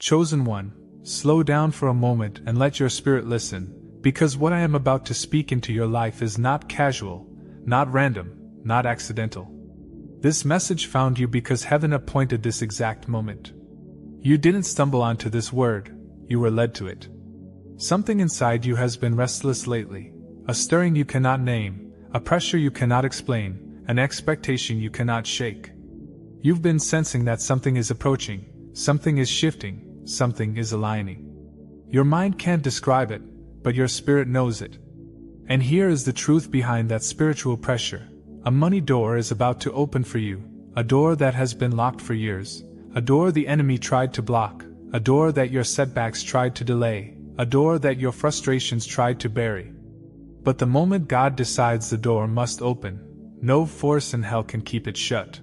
Chosen one, slow down for a moment and let your spirit listen, because what I am about to speak into your life is not casual, not random, not accidental. This message found you because heaven appointed this exact moment. You didn't stumble onto this word, you were led to it. Something inside you has been restless lately, a stirring you cannot name, a pressure you cannot explain, an expectation you cannot shake. You've been sensing that something is approaching, something is shifting, something is aligning. Your mind can't describe it, but your spirit knows it. And here is the truth behind that spiritual pressure. A money door is about to open for you, a door that has been locked for years, a door the enemy tried to block, a door that your setbacks tried to delay, a door that your frustrations tried to bury. But the moment God decides the door must open, no force in hell can keep it shut.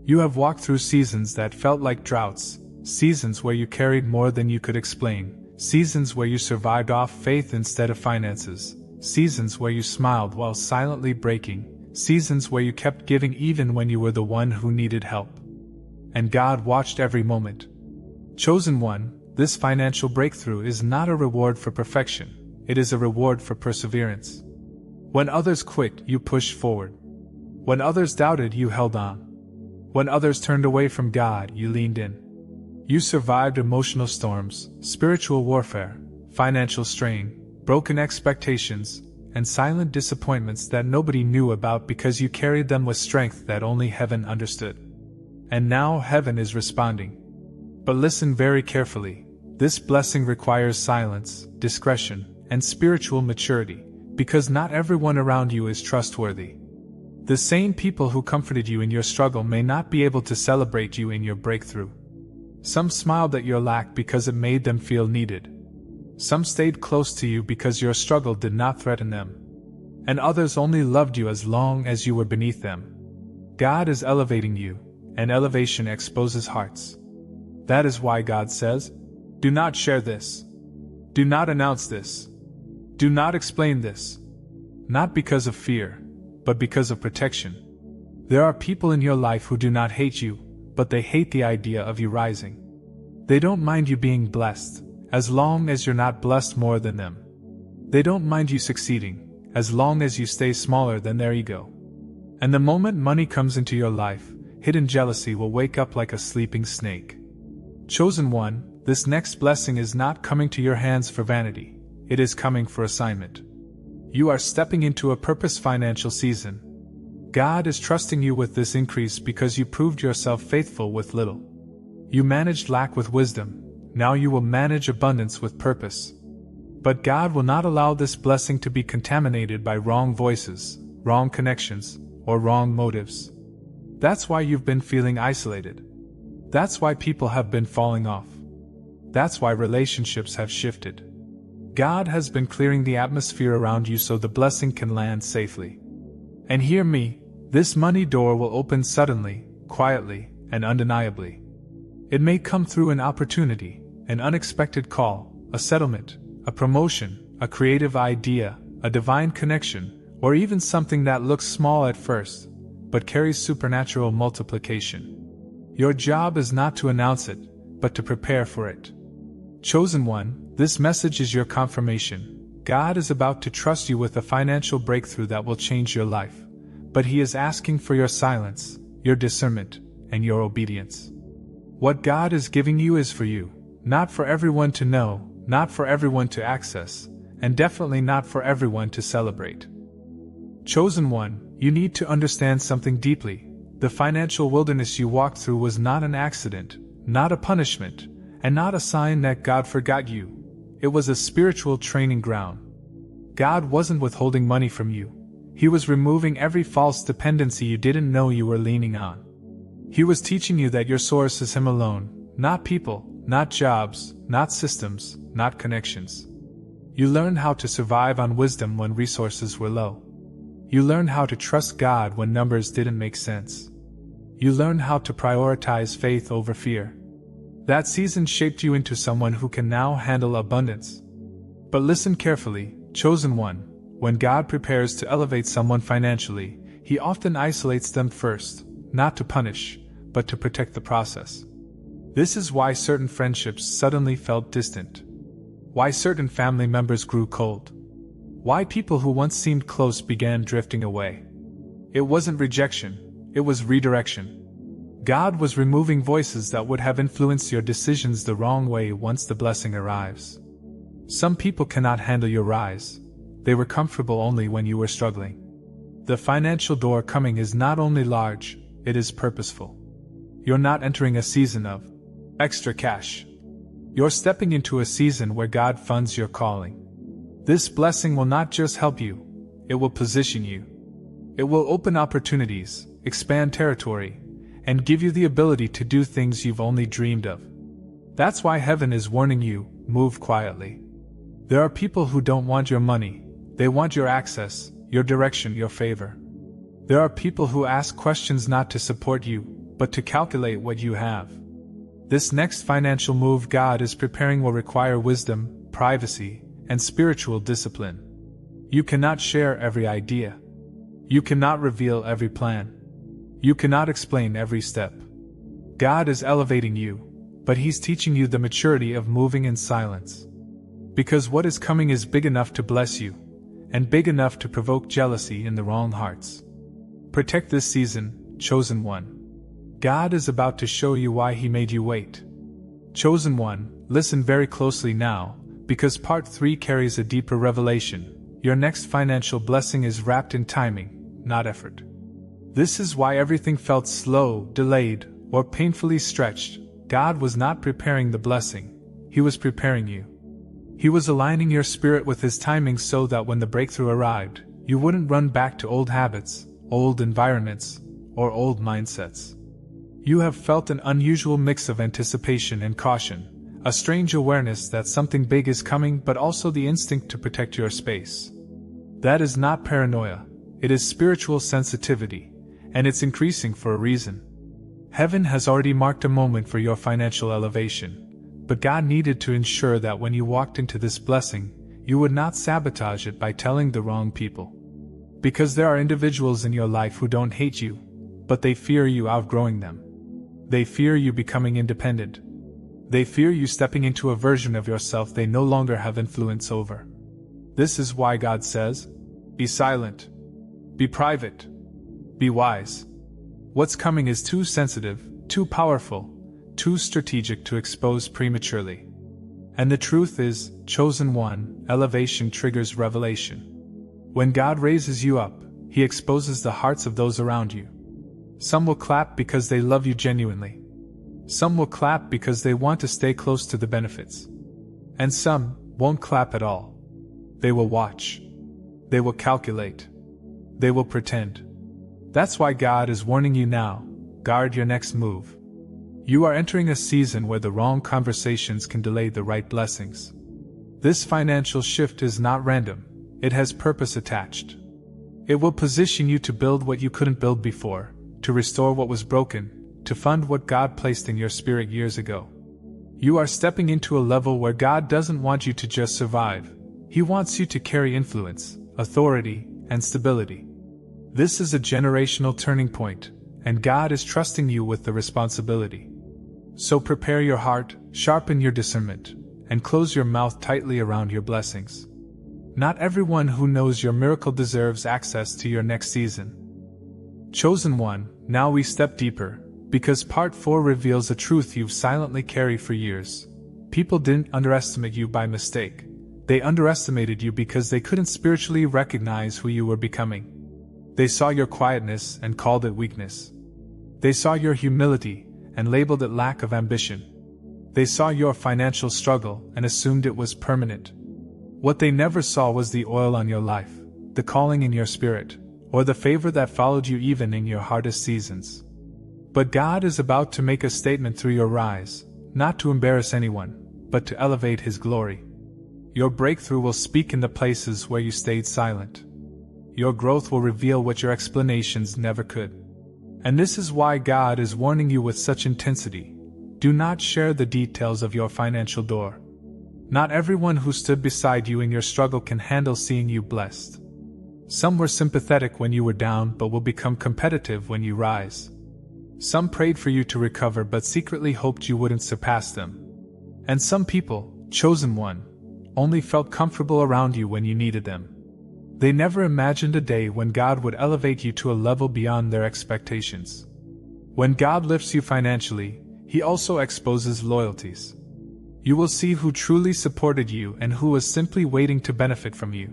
You have walked through seasons that felt like droughts, seasons where you carried more than you could explain, seasons where you survived off faith instead of finances, seasons where you smiled while silently breaking, seasons where you kept giving even when you were the one who needed help. And God watched every moment. Chosen one, this financial breakthrough is not a reward for perfection, it is a reward for perseverance. When others quit, you pushed forward. When others doubted, you held on. When others turned away from God, you leaned in. You survived emotional storms, spiritual warfare, financial strain, broken expectations, and silent disappointments that nobody knew about because you carried them with strength that only heaven understood. And now heaven is responding. But listen very carefully. This blessing requires silence, discretion, and spiritual maturity, because not everyone around you is trustworthy. The same people who comforted you in your struggle may not be able to celebrate you in your breakthrough. Some smiled at your lack because it made them feel needed. Some stayed close to you because your struggle did not threaten them. And others only loved you as long as you were beneath them. God is elevating you, and elevation exposes hearts. That is why God says, do not share this. Do not announce this. Do not explain this. Not because of fear, but because of protection. There are people in your life who do not hate you, but they hate the idea of you rising. They don't mind you being blessed, as long as you're not blessed more than them. They don't mind you succeeding, as long as you stay smaller than their ego. And the moment money comes into your life, hidden jealousy will wake up like a sleeping snake. Chosen one, this next blessing is not coming to your hands for vanity, it is coming for assignment. You are stepping into a purpose financial season. God is trusting you with this increase because you proved yourself faithful with little. You managed lack with wisdom, now you will manage abundance with purpose. But God will not allow this blessing to be contaminated by wrong voices, wrong connections, or wrong motives. That's why you've been feeling isolated. That's why people have been falling off. That's why relationships have shifted. God has been clearing the atmosphere around you so the blessing can land safely. And hear me, this money door will open suddenly, quietly, and undeniably. It may come through an opportunity, an unexpected call, a settlement, a promotion, a creative idea, a divine connection, or even something that looks small at first, but carries supernatural multiplication. Your job is not to announce it, but to prepare for it. Chosen one, this message is your confirmation. God is about to trust you with a financial breakthrough that will change your life, but He is asking for your silence, your discernment, and your obedience. What God is giving you is for you, not for everyone to know, not for everyone to access, and definitely not for everyone to celebrate. Chosen one, you need to understand something deeply. The financial wilderness you walked through was not an accident, not a punishment, and not a sign that God forgot you. It was a spiritual training ground. God wasn't withholding money from you. He was removing every false dependency you didn't know you were leaning on. He was teaching you that your source is Him alone, not people, not jobs, not systems, not connections. You learned how to survive on wisdom when resources were low. You learned how to trust God when numbers didn't make sense. You learned how to prioritize faith over fear. That season shaped you into someone who can now handle abundance. But listen carefully, chosen one, when God prepares to elevate someone financially, He often isolates them first, not to punish, but to protect the process. This is why certain friendships suddenly felt distant. Why certain family members grew cold. Why people who once seemed close began drifting away. It wasn't rejection, it was redirection. God was removing voices that would have influenced your decisions the wrong way once the blessing arrives. Some people cannot handle your rise. They were comfortable only when you were struggling. The financial door coming is not only large, it is purposeful. You're not entering a season of extra cash. You're stepping into a season where God funds your calling. This blessing will not just help you, it will position you. It will open opportunities, expand territory, and give you the ability to do things you've only dreamed of. That's why heaven is warning you, move quietly. There are people who don't want your money, they want your access, your direction, your favor. There are people who ask questions not to support you, but to calculate what you have. This next financial move God is preparing will require wisdom, privacy, and spiritual discipline. You cannot share every idea. You cannot reveal every plan. You cannot explain every step. God is elevating you, but He's teaching you the maturity of moving in silence. Because what is coming is big enough to bless you, and big enough to provoke jealousy in the wrong hearts. Protect this season, chosen one. God is about to show you why He made you wait. Chosen one, listen very closely now, because part 3 carries a deeper revelation. Your next financial blessing is wrapped in timing, not effort. This is why everything felt slow, delayed, or painfully stretched. God was not preparing the blessing, He was preparing you. He was aligning your spirit with His timing so that when the breakthrough arrived, you wouldn't run back to old habits, old environments, or old mindsets. You have felt an unusual mix of anticipation and caution, a strange awareness that something big is coming but also the instinct to protect your space. That is not paranoia, it is spiritual sensitivity, and it's increasing for a reason. Heaven has already marked a moment for your financial elevation, but God needed to ensure that when you walked into this blessing, you would not sabotage it by telling the wrong people. Because there are individuals in your life who don't hate you, but they fear you outgrowing them. They fear you becoming independent. They fear you stepping into a version of yourself they no longer have influence over. This is why God says, be silent. Be private. Be wise. What's coming is too sensitive, too powerful, too strategic to expose prematurely. And the truth is, chosen one, elevation triggers revelation. When God raises you up, He exposes the hearts of those around you. Some will clap because they love you genuinely. Some will clap because they want to stay close to the benefits. And some won't clap at all. They will watch. They will calculate. They will pretend. That's why God is warning you now, guard your next move. You are entering a season where the wrong conversations can delay the right blessings. This financial shift is not random, it has purpose attached. It will position you to build what you couldn't build before, to restore what was broken, to fund what God placed in your spirit years ago. You are stepping into a level where God doesn't want you to just survive, He wants you to carry influence, authority, and stability. This is a generational turning point, and God is trusting you with the responsibility. So prepare your heart, sharpen your discernment, and close your mouth tightly around your blessings. Not everyone who knows your miracle deserves access to your next season. Chosen one, now we step deeper, because part 4 reveals a truth you've silently carried for years. People didn't underestimate you by mistake. They underestimated you because they couldn't spiritually recognize who you were becoming. They saw your quietness and called it weakness. They saw your humility and labeled it lack of ambition. They saw your financial struggle and assumed it was permanent. What they never saw was the oil on your life, the calling in your spirit, or the favor that followed you even in your hardest seasons. But God is about to make a statement through your rise, not to embarrass anyone, but to elevate His glory. Your breakthrough will speak in the places where you stayed silent. Your growth will reveal what your explanations never could. And this is why God is warning you with such intensity. Do not share the details of your financial door. Not everyone who stood beside you in your struggle can handle seeing you blessed. Some were sympathetic when you were down but will become competitive when you rise. Some prayed for you to recover but secretly hoped you wouldn't surpass them. And some people, chosen one, only felt comfortable around you when you needed them. They never imagined a day when God would elevate you to a level beyond their expectations. When God lifts you financially, He also exposes loyalties. You will see who truly supported you and who was simply waiting to benefit from you.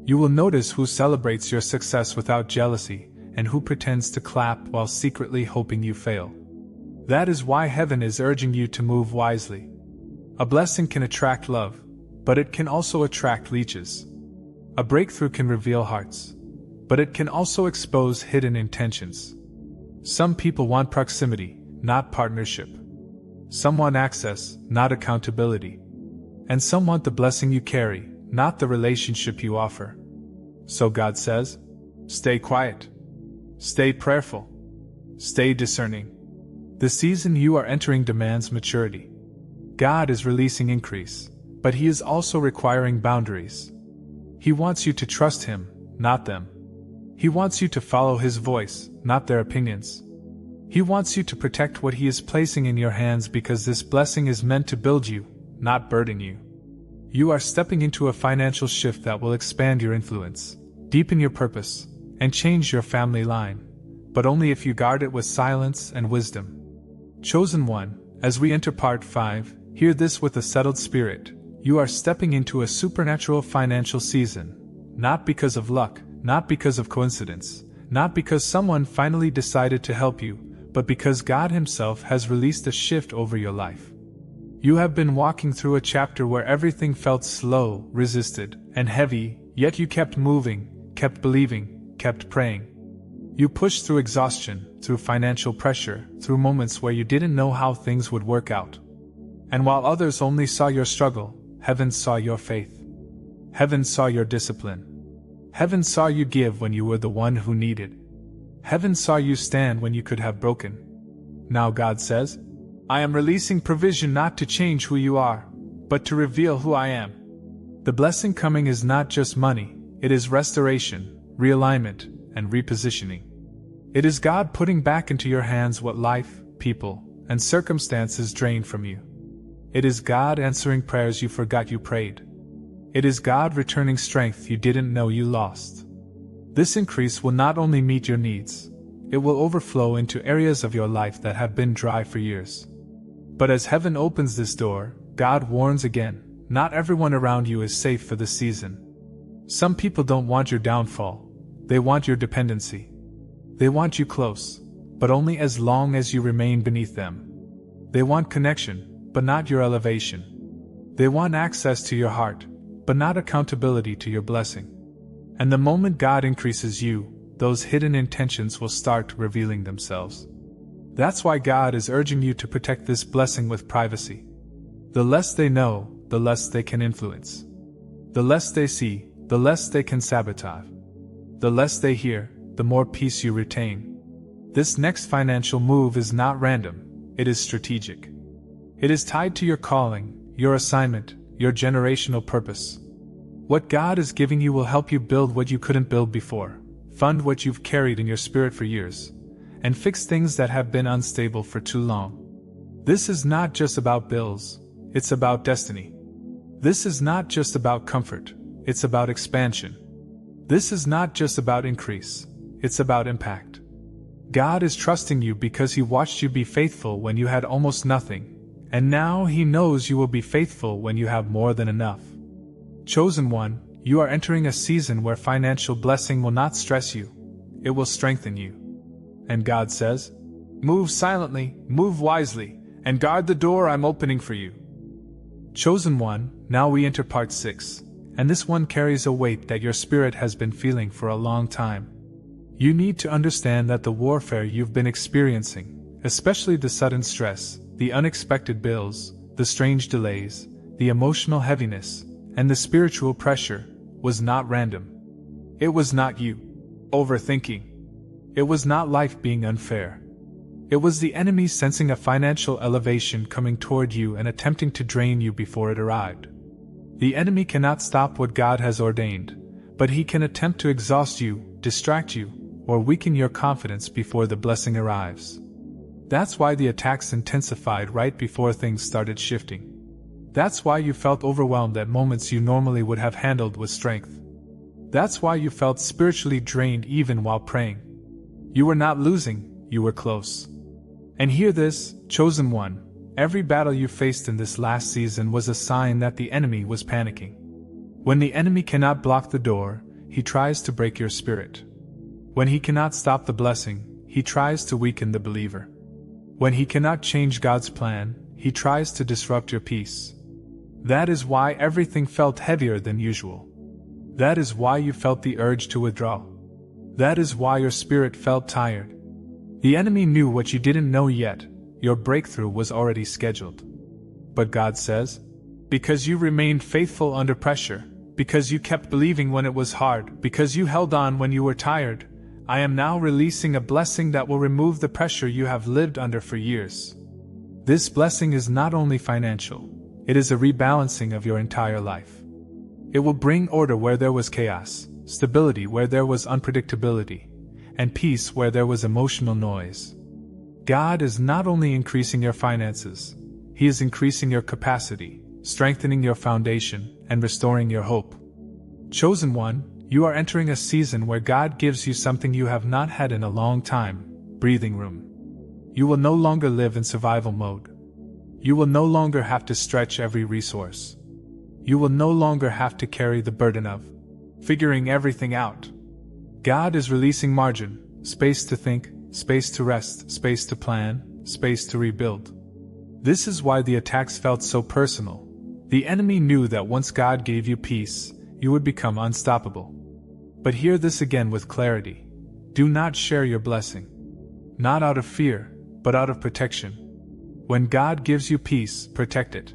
You will notice who celebrates your success without jealousy and who pretends to clap while secretly hoping you fail. That is why heaven is urging you to move wisely. A blessing can attract love, but it can also attract leeches. A breakthrough can reveal hearts, but it can also expose hidden intentions. Some people want proximity, not partnership. Some want access, not accountability. And some want the blessing you carry, not the relationship you offer. So God says, stay quiet. Stay prayerful. Stay discerning. The season you are entering demands maturity. God is releasing increase, but He is also requiring boundaries. He wants you to trust Him, not them. He wants you to follow His voice, not their opinions. He wants you to protect what He is placing in your hands because this blessing is meant to build you, not burden you. You are stepping into a financial shift that will expand your influence, deepen your purpose, and change your family line, but only if you guard it with silence and wisdom. Chosen one, as we enter part 5, hear this with a settled spirit. You are stepping into a supernatural financial season, not because of luck, not because of coincidence, not because someone finally decided to help you, but because God Himself has released a shift over your life. You have been walking through a chapter where everything felt slow, resisted, and heavy, yet you kept moving, kept believing, kept praying. You pushed through exhaustion, through financial pressure, through moments where you didn't know how things would work out. And while others only saw your struggle, heaven saw your faith. Heaven saw your discipline. Heaven saw you give when you were the one who needed. Heaven saw you stand when you could have broken. Now God says, I am releasing provision not to change who you are, but to reveal who I am. The blessing coming is not just money, it is restoration, realignment, and repositioning. It is God putting back into your hands what life, people, and circumstances drained from you. It is God answering prayers you forgot you prayed. It is God returning strength you didn't know you lost. This increase will not only meet your needs, it will overflow into areas of your life that have been dry for years. But as heaven opens this door, God warns again, not everyone around you is safe for the season. Some people don't want your downfall, they want your dependency. They want you close, but only as long as you remain beneath them. They want connection, but not your elevation. They want access to your heart, but not accountability to your blessing. And the moment God increases you, those hidden intentions will start revealing themselves. That's why God is urging you to protect this blessing with privacy. The less they know, the less they can influence. The less they see, the less they can sabotage. The less they hear, the more peace you retain. This next financial move is not random, it is strategic. It is tied to your calling, your assignment, your generational purpose. What God is giving you will help you build what you couldn't build before, fund what you've carried in your spirit for years, and fix things that have been unstable for too long. This is not just about bills, it's about destiny. This is not just about comfort, it's about expansion. This is not just about increase, it's about impact. God is trusting you because He watched you be faithful when you had almost nothing, and now He knows you will be faithful when you have more than enough. Chosen one, you are entering a season where financial blessing will not stress you, it will strengthen you. And God says, move silently, move wisely, and guard the door I'm opening for you. Chosen one, now we enter part 6, and this one carries a weight that your spirit has been feeling for a long time. You need to understand that the warfare you've been experiencing, especially the sudden stress, the unexpected bills, the strange delays, the emotional heaviness, and the spiritual pressure, was not random. It was not you overthinking. It was not life being unfair. It was the enemy sensing a financial elevation coming toward you and attempting to drain you before it arrived. The enemy cannot stop what God has ordained, but he can attempt to exhaust you, distract you, or weaken your confidence before the blessing arrives. That's why the attacks intensified right before things started shifting. That's why you felt overwhelmed at moments you normally would have handled with strength. That's why you felt spiritually drained even while praying. You were not losing, you were close. And hear this, chosen one, every battle you faced in this last season was a sign that the enemy was panicking. When the enemy cannot block the door, he tries to break your spirit. When he cannot stop the blessing, he tries to weaken the believer. When he cannot change God's plan, he tries to disrupt your peace. That is why everything felt heavier than usual. That is why you felt the urge to withdraw. That is why your spirit felt tired. The enemy knew what you didn't know yet. Your breakthrough was already scheduled. But God says, because you remained faithful under pressure, because you kept believing when it was hard, because you held on when you were tired, I am now releasing a blessing that will remove the pressure you have lived under for years. This blessing is not only financial, it is a rebalancing of your entire life. It will bring order where there was chaos, stability where there was unpredictability, and peace where there was emotional noise. God is not only increasing your finances, He is increasing your capacity, strengthening your foundation, and restoring your hope. Chosen one, you are entering a season where God gives you something you have not had in a long time: breathing room. You will no longer live in survival mode. You will no longer have to stretch every resource. You will no longer have to carry the burden of figuring everything out. God is releasing margin, space to think, space to rest, space to plan, space to rebuild. This is why the attacks felt so personal. The enemy knew that once God gave you peace, you would become unstoppable. But hear this again with clarity. Do not share your blessing. Not out of fear, but out of protection. When God gives you peace, protect it.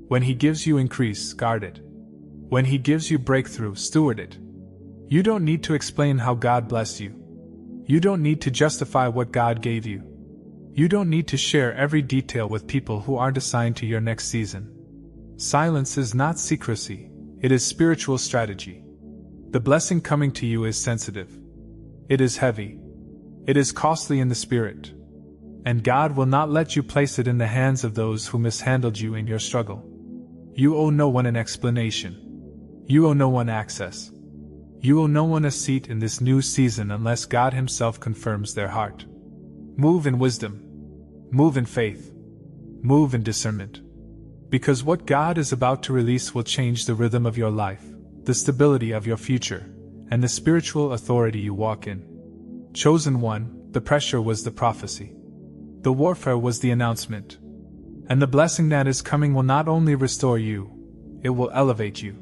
When He gives you increase, guard it. When He gives you breakthrough, steward it. You don't need to explain how God blessed you. You don't need to justify what God gave you. You don't need to share every detail with people who aren't assigned to your next season. Silence is not secrecy, it is spiritual strategy. The blessing coming to you is sensitive. It is heavy. It is costly in the spirit. And God will not let you place it in the hands of those who mishandled you in your struggle. You owe no one an explanation. You owe no one access. You owe no one a seat in this new season unless God Himself confirms their heart. Move in wisdom. Move in faith. Move in discernment. Because what God is about to release will change the rhythm of your life, the stability of your future, and the spiritual authority you walk in. Chosen one, the pressure was the prophecy. The warfare was the announcement. And the blessing that is coming will not only restore you, it will elevate you.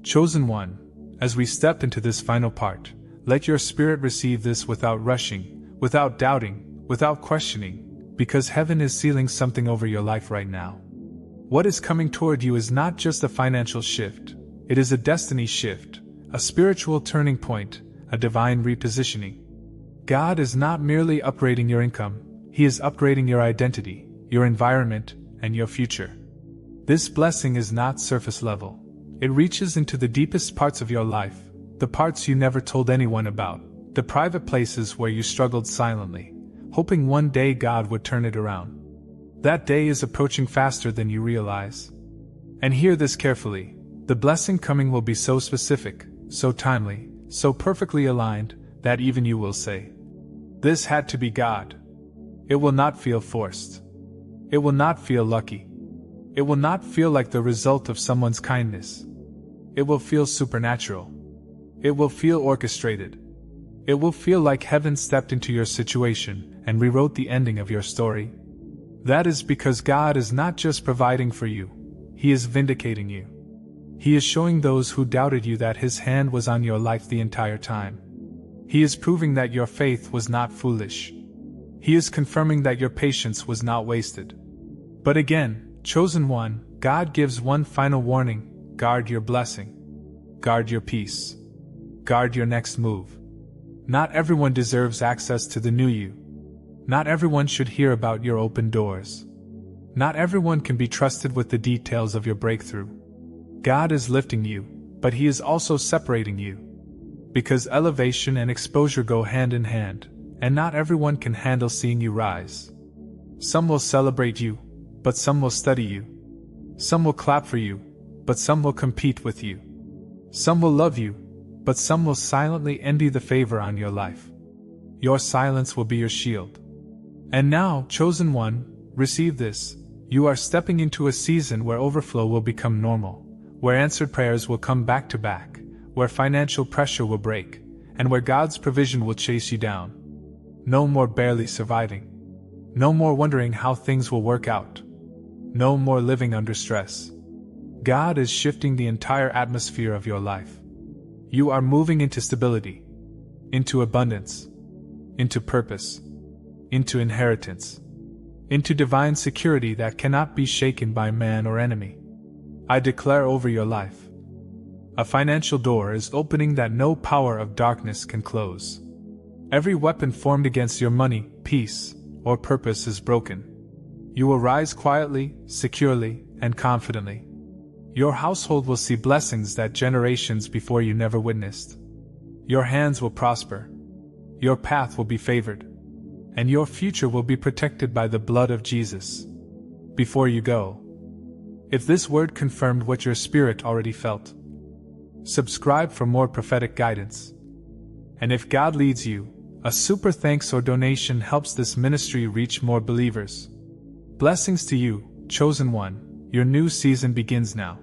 Chosen one, as we step into this final part, let your spirit receive this without rushing, without doubting, without questioning, because heaven is sealing something over your life right now. What is coming toward you is not just a financial shift, it is a destiny shift, a spiritual turning point, a divine repositioning. God is not merely upgrading your income, He is upgrading your identity, your environment, and your future. This blessing is not surface level. It reaches into the deepest parts of your life, the parts you never told anyone about, the private places where you struggled silently, hoping one day God would turn it around. That day is approaching faster than you realize. And hear this carefully. The blessing coming will be so specific, so timely, so perfectly aligned, that even you will say, "This had to be God." It will not feel forced. It will not feel lucky. It will not feel like the result of someone's kindness. It will feel supernatural. It will feel orchestrated. It will feel like heaven stepped into your situation and rewrote the ending of your story. That is because God is not just providing for you, He is vindicating you. He is showing those who doubted you that His hand was on your life the entire time. He is proving that your faith was not foolish. He is confirming that your patience was not wasted. But again, chosen one, God gives one final warning: guard your blessing. Guard your peace. Guard your next move. Not everyone deserves access to the new you. Not everyone should hear about your open doors. Not everyone can be trusted with the details of your breakthrough. God is lifting you, but He is also separating you. Because elevation and exposure go hand in hand, and not everyone can handle seeing you rise. Some will celebrate you, but some will study you. Some will clap for you, but some will compete with you. Some will love you, but some will silently envy the favor on your life. Your silence will be your shield. And now, chosen one, receive this. You are stepping into a season where overflow will become normal, where answered prayers will come back to back, where financial pressure will break, and where God's provision will chase you down. No more barely surviving. No more wondering how things will work out. No more living under stress. God is shifting the entire atmosphere of your life. You are moving into stability, into abundance, into purpose, into inheritance, into divine security that cannot be shaken by man or enemy. I declare over your life, a financial door is opening that no power of darkness can close. Every weapon formed against your money, peace, or purpose is broken. You will rise quietly, securely, and confidently. Your household will see blessings that generations before you never witnessed. Your hands will prosper. Your path will be favored. And your future will be protected by the blood of Jesus. Before you go, if this word confirmed what your spirit already felt, subscribe for more prophetic guidance. And if God leads you, a super thanks or donation helps this ministry reach more believers. Blessings to you, chosen one. Your new season begins now.